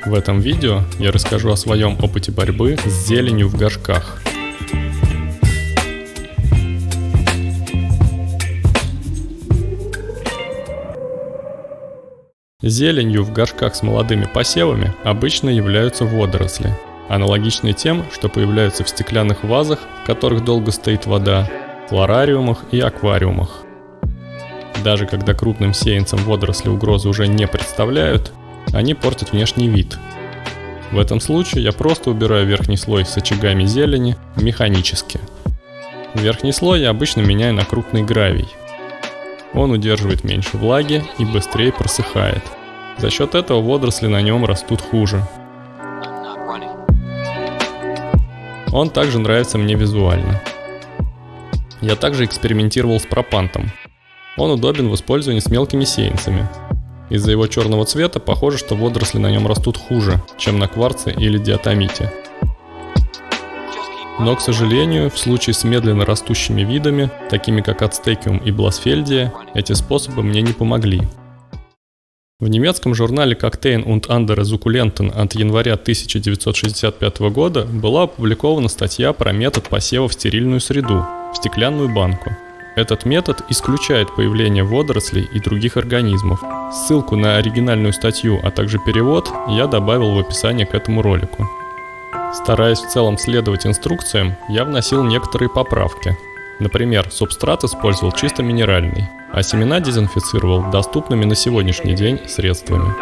В этом видео я расскажу о своем опыте борьбы с зеленью в горшках. Зеленью в горшках с молодыми посевами обычно являются водоросли, аналогичные тем, что появляются в стеклянных вазах, в которых долго стоит вода, флорариумах и аквариумах. Даже когда крупным сеянцам водоросли угрозы уже не представляют, они портят внешний вид. В этом случае я просто убираю верхний слой с очагами зелени механически. Верхний слой я обычно меняю на крупный гравий. Он удерживает меньше влаги и быстрее просыхает. За счет этого водоросли на нем растут хуже. Он также нравится мне визуально. Я также экспериментировал с пропантом. Он удобен в использовании с мелкими сеянцами. Из-за его черного цвета похоже, что водоросли на нем растут хуже, чем на кварце или диатомите. Но, к сожалению, в случае с медленно растущими видами, такими как ацтекиум и бласфельдия, эти способы мне не помогли. В немецком журнале Kakteen und andere Sukkulenten от января 1965 года была опубликована статья про метод посева в стерильную среду, в стеклянную банку. Этот метод исключает появление водорослей и других организмов. Ссылку на оригинальную статью, а также перевод я добавил в описание к этому ролику. Стараясь в целом следовать инструкциям, я вносил некоторые поправки. Например, субстрат использовал чисто минеральный, а семена дезинфицировал доступными на сегодняшний день средствами.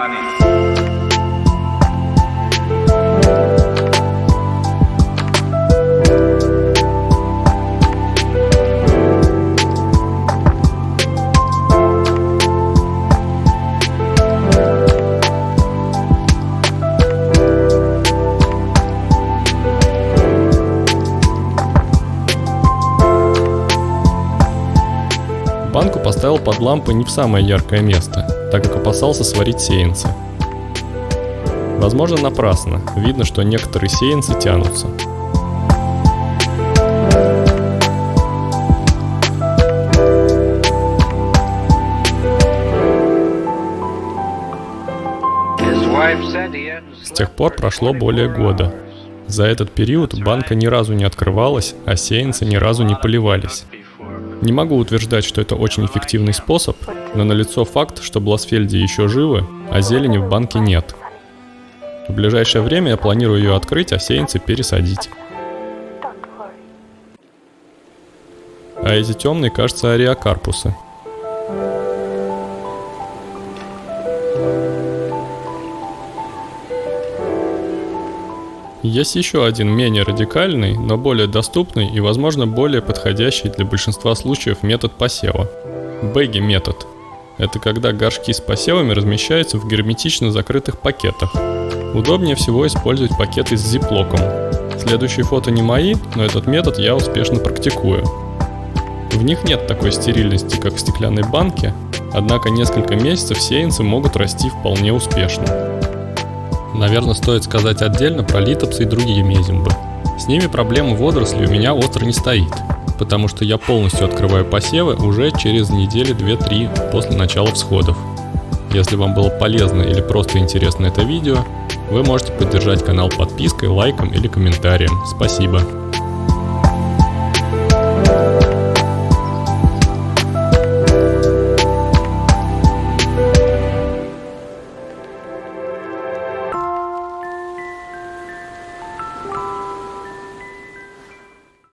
Банку поставил под лампой не в самое яркое место, так как опасался сварить сеянцы. Возможно, напрасно. Видно, что некоторые сеянцы тянутся. С тех пор прошло более года. За этот период банка ни разу не открывалась, а сеянцы ни разу не поливались. Не могу утверждать, что это очень эффективный способ, но налицо факт, что бласфельдии еще живы, а зелени в банке нет. В ближайшее время я планирую ее открыть, а сеянцы пересадить. А эти темные, кажется, ариокарпусы. Есть еще один менее радикальный, но более доступный и, возможно, более подходящий для большинства случаев метод посева. Бэги метод. Это когда горшки с посевами размещаются в герметично закрытых пакетах. Удобнее всего использовать пакеты с зиплоком. Следующие фото не мои, но этот метод я успешно практикую. В них нет такой стерильности, как в стеклянной банке, однако несколько месяцев сеянцы могут расти вполне успешно. Наверное, стоит сказать отдельно про литопсы и другие мезимбы. С ними проблема водорослей у меня остро не стоит, потому что я полностью открываю посевы уже через недели 2-3 после начала всходов. Если вам было полезно или просто интересно это видео, вы можете поддержать канал подпиской, лайком или комментарием. Спасибо!